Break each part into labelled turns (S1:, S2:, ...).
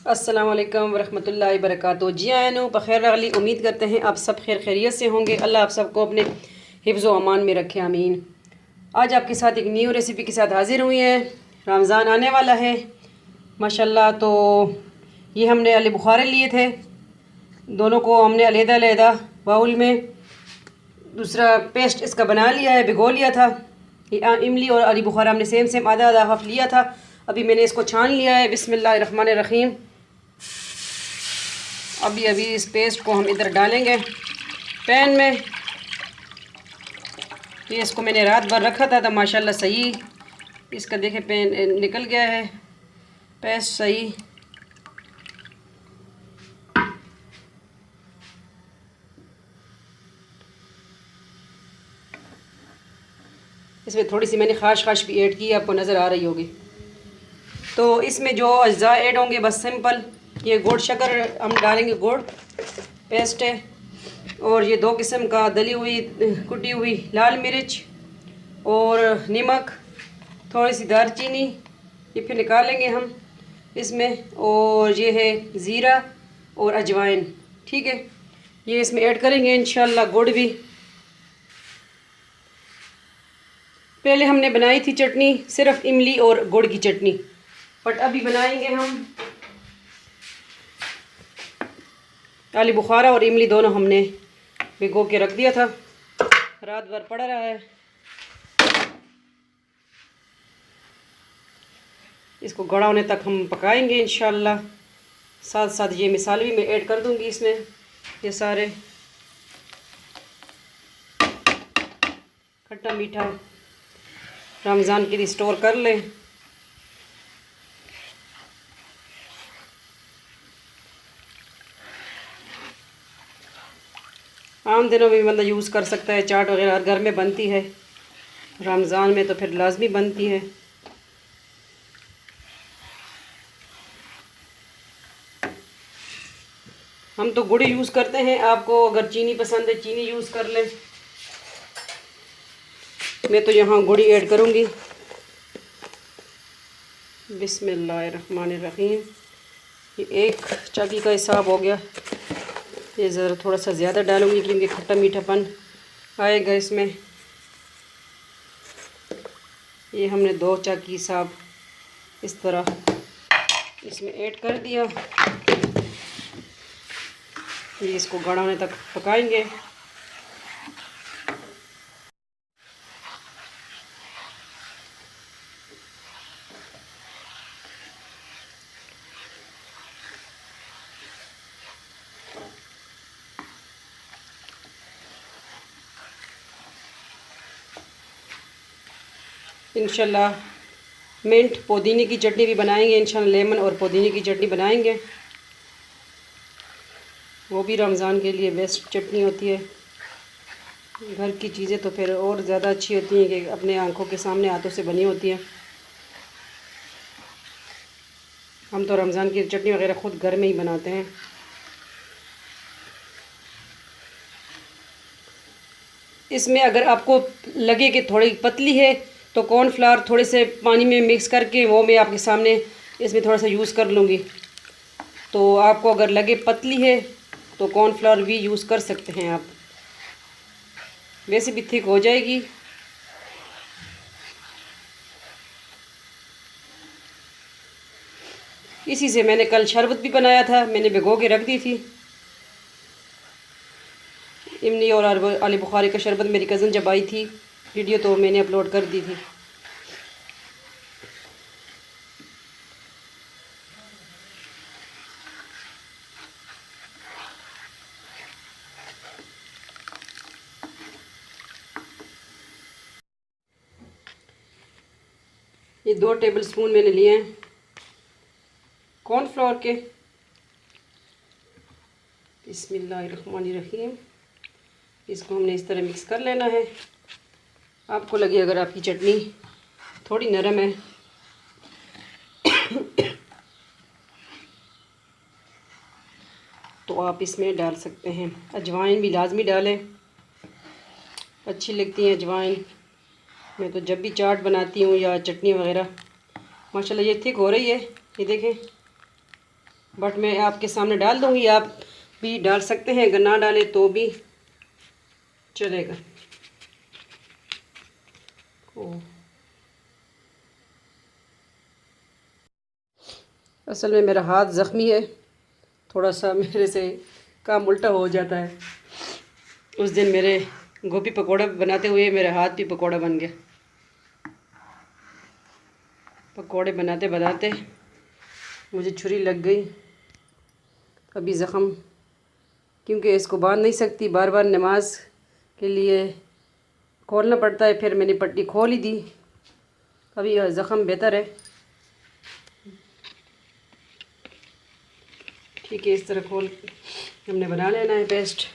S1: अस्सलाम वालेकुम वरहमतुल्लाहि वबरकातुहू। जी आयनो बखैर अगली उम्मीद करते हैं आप सब खैर खैरियत से होंगे। अल्लाह आप सबको अपने हिफ्ज़ व अमान में रखे, आमीन। आज आपके साथ एक न्यू रेसिपी के साथ हाज़िर हुई है। रमज़ान आने वाला है माशाल्लाह। तो ये हमने आलू बुखारे लिए थे, दोनों को हमने अलहदा-अलहदा बाउल में दूसरा पेस्ट इसका बना लिया है, भिगो लिया था। इमली और आलू बुखारा हमने सेम सेम आधा आधा हफ़ लिया था। अभी मैंने इसको छान लिया है। बिस्मिल्लाहिर्रहमानिर्रहीम। अभी इस पेस्ट को हम इधर डालेंगे पैन में। ये इसको मैंने रात भर रखा था, तो माशाल्लाह सही इसका देखें पैन निकल गया है, पेस्ट सही। इसमें थोड़ी सी मैंने खाश भी ऐड की, आपको नज़र आ रही होगी। तो इसमें जो अज्जा ऐड होंगे बस सिंपल, ये गुड़ शक्कर हम डालेंगे, गुड़ पेस्ट है, और ये 2 किस्म का दली हुई कुटी हुई लाल मिर्च और नमक, थोड़ी सी दालचीनी, ये फिर निकालेंगे हम इसमें, और ये है ज़ीरा और अजवाइन। ठीक है, ये इसमें ऐड करेंगे इंशाल्लाह। गुड़ भी पहले हमने बनाई थी चटनी, सिर्फ इमली और गुड़ की चटनी, बट अभी बनाएंगे हम आलू बुखारा और इमली दोनों हमने भिगो के रख दिया था, रात भर पड़ा रहा है। इसको गाढ़ा होने तक हम पकाएंगे इंशाल्लाह। साथ साथ ये मिसाले भी मैं ऐड कर दूंगी इसमें, ये सारे खट्टा मीठा रमज़ान के लिए स्टोर कर लें। आम दिनों में बंदा यूज़ कर सकता है, चाट वगैरह हर घर में बनती है, रमज़ान में तो फिर लाजमी बनती है। हम तो गुड़ यूज़ करते हैं, आपको अगर चीनी पसंद है चीनी यूज़ कर लें। मैं तो यहाँ गुड़ ऐड करूँगी। बिस्मिल्लाहिर्रहमानिर्रहीम। ये 1 चाकी का हिसाब हो गया, ये ज़रा थोड़ा सा ज़्यादा डालूँगी क्योंकि खट्टा मीठापन आएगा इसमें। ये हमने 2 चाकी हिसाब इस तरह इसमें ऐड कर दिया। ये इसको गाढ़ा होने तक पकाएंगे। इंशाल्लाह मिंट पुदीने की चटनी भी बनाएंगे इंशाल्लाह, लेमन और पुदीने की चटनी बनाएंगे, वो भी रमज़ान के लिए बेस्ट चटनी होती है। घर की चीज़ें तो फिर और ज़्यादा अच्छी होती हैं कि अपने आंखों के सामने हाथों से बनी होती हैं। हम तो रमज़ान की चटनी वगैरह ख़ुद घर में ही बनाते हैं। इसमें अगर आपको लगे कि थोड़ी पतली है तो कॉर्नफ्लावर थोड़े से पानी में मिक्स करके वो मैं आपके सामने इसमें थोड़ा सा यूज़ कर लूँगी। तो आपको अगर लगे पतली है तो कॉर्नफ्लावर भी यूज़ कर सकते हैं आप, वैसे भी थिक हो जाएगी। इसी से मैंने कल शरबत भी बनाया था, मैंने भिगो के रख दी थी। इमली और आलू बुखारे का शरबत मेरी कज़न जब आई थी वीडियो तो मैंने अपलोड कर दी थी। ये 2 टेबलस्पून मैंने लिए हैं कॉर्नफ्लोर के। बिस्मिल्लाहिर्रहमानिर्रहीम। इसको हमने इस तरह मिक्स कर लेना है। आपको लगे अगर आपकी चटनी थोड़ी नरम है तो आप इसमें डाल सकते हैं, अजवाइन भी लाजमी डालें, अच्छी लगती है अजवाइन। मैं तो जब भी चाट बनाती हूँ या चटनी वगैरह, माशाल्लाह ये थिक हो रही है, ये देखें बट मैं आपके सामने डाल दूँगी, आप भी डाल सकते हैं, अगर ना डालें तो भी चलेगा। असल में मेरा हाथ ज़ख्मी है, थोड़ा सा मेरे से काम उल्टा हो जाता है। उस दिन मेरे गोभी पकौड़ा बनाते हुए मेरा हाथ भी पकौड़ा बन गया। पकौड़े बनाते बनाते मुझे छुरी लग गई। अभी ज़ख़म, क्योंकि इसको बांध नहीं सकती, बार बार नमाज के लिए खोलना पड़ता है, फिर मैंने पट्टी खोल ही दी। अभी ज़ख़म बेहतर है। ठीक है, इस तरह खोल हमने बना लेना है पेस्ट।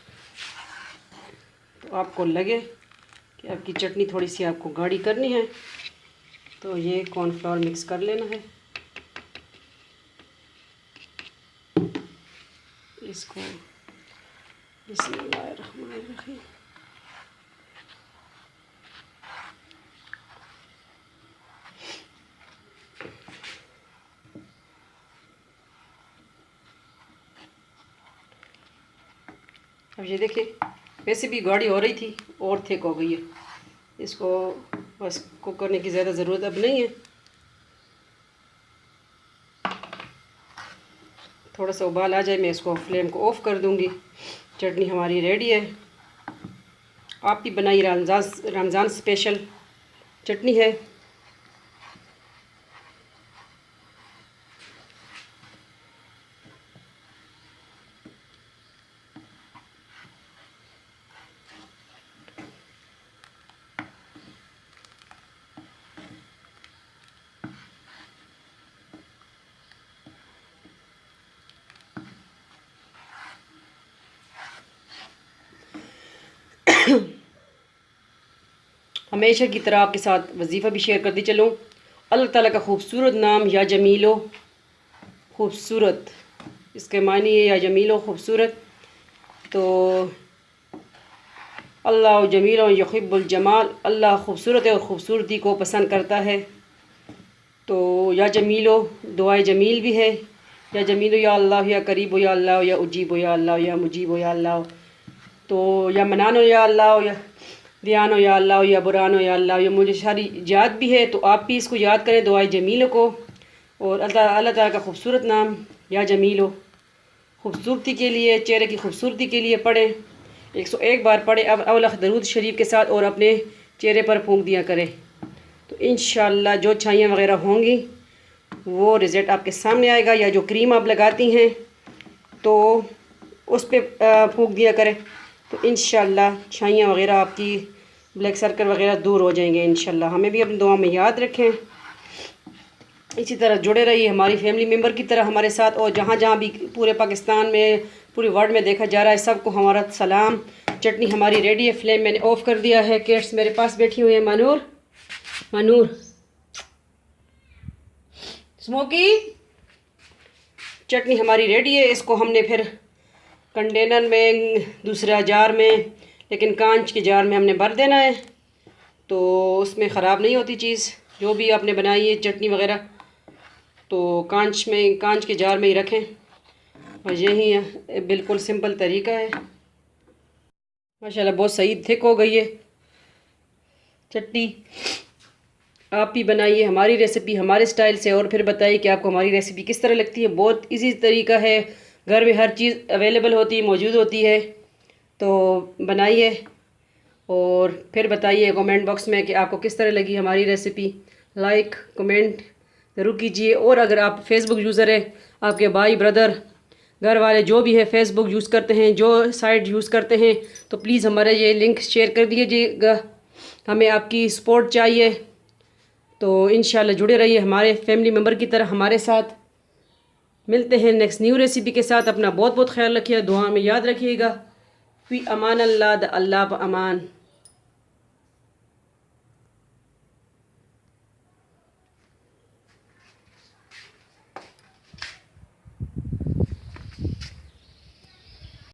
S1: तो आपको लगे कि आपकी चटनी थोड़ी सी आपको गाढ़ी करनी है तो ये कॉर्नफ्लावर मिक्स कर लेना है। इसको बिस्मिल्लाहिर्रहमानिर्रहीम। अब ये देखिए, वैसे भी गाढ़ी हो रही थी और थिक हो गई है। इसको बस कुक करने की ज़्यादा ज़रूरत अब नहीं है। थोड़ा सा उबाल आ जाए मैं इसको फ्लेम को ऑफ़ कर दूंगी। चटनी हमारी रेडी है। आप भी बनाइए, रमज़ान स्पेशल चटनी है। हमेशा की तरह आपके साथ वजीफ़ा भी शेयर करती चलूँ। अल्लाह ताला का खूबसूरत नाम या जमीलो, खूबसूरत, इसके मानी है या जमीलो खूबसूरत। तो अल्लाह जमील युहिब्बुल जमाल, अल्लाह खूबसूरत है और ख़ूबसूरती को पसंद करता है। तो या जमीलो दुआए जमील भी है, या जमीलो या अल्लाह, या करीब या अल्लाह, या उजीब या अल्लाह, या मुजीब या अल्लाह। तो या मनानो या अल्लाह, या दियानो या अल्लाह, या बुरानो या अल्लाह। ये मुझे सारी याद भी है, तो आप भी इसको याद करें दुआए जमील को। और अल्लाह ताला का खूबसूरत नाम या जमीलो, खूबसूरती के लिए, चेहरे की खूबसूरती के लिए पढ़ें। 101 बार पढ़े अब अवलख दरूद शरीफ के साथ, और अपने चेहरे पर फूंक दिया करें। तो इंशाअल्लाह जो छाइयाँ वग़ैरह होंगी वो रिज़ल्ट आपके सामने आएगा। या जो क्रीम आप लगाती हैं तो उस पर फूंक दिया करें, तो इंशाअल्लाह छाइयाँ वग़ैरह आपकी, ब्लैक सर्कल वग़ैरह दूर हो जाएंगे इंशाअल्लाह। हमें भी अपनी दुआ में याद रखें। इसी तरह जुड़े रहिए हमारी फैमिली मेम्बर की तरह हमारे साथ। और जहाँ जहाँ भी पूरे पाकिस्तान में, पूरे वर्ल्ड में देखा जा रहा है, सबको हमारा सलाम। चटनी हमारी रेडी है, फ्लेम मैंने ऑफ़ कर दिया है। केट्स मेरे पास बैठी हुई है, मनूर स्मोकी। चटनी हमारी रेडी है। इसको हमने फिर कंटेनर में, दूसरा जार में, लेकिन कांच के जार में हमने भर देना है, तो उसमें ख़राब नहीं होती चीज़। जो भी आपने बनाई है चटनी वग़ैरह, तो कांच के जार में ही रखें। और यही बिल्कुल सिंपल तरीका है। माशाल्लाह बहुत सही थिक हो गई है चटनी। आप भी बनाइए हमारी रेसिपी हमारे स्टाइल से, और फिर बताइए कि आपको हमारी रेसिपी किस तरह लगती है। बहुत इजी तरीका है, घर में हर चीज़ अवेलेबल होती है, मौजूद होती है। तो बनाइए और फिर बताइए कमेंट बॉक्स में कि आपको किस तरह लगी हमारी रेसिपी। लाइक कमेंट ज़रूर कीजिए। और अगर आप फेसबुक यूज़र है, आपके भाई ब्रदर घर वाले जो भी है फेसबुक यूज़ करते हैं, जो साइट यूज़ करते हैं, तो प्लीज़ हमारा ये लिंक शेयर कर दीजिएगा। हमें आपकी सपोर्ट चाहिए। तो इंशाल्लाह जुड़े रहिए हमारे फैमिली मेम्बर की तरह हमारे साथ। मिलते हैं नेक्स्ट न्यू रेसिपी के साथ। अपना बहुत बहुत ख्याल रखिए, दुआ में याद रखिएगा। फ़ी अमान अल्लाह, अल्लाह ब अमान।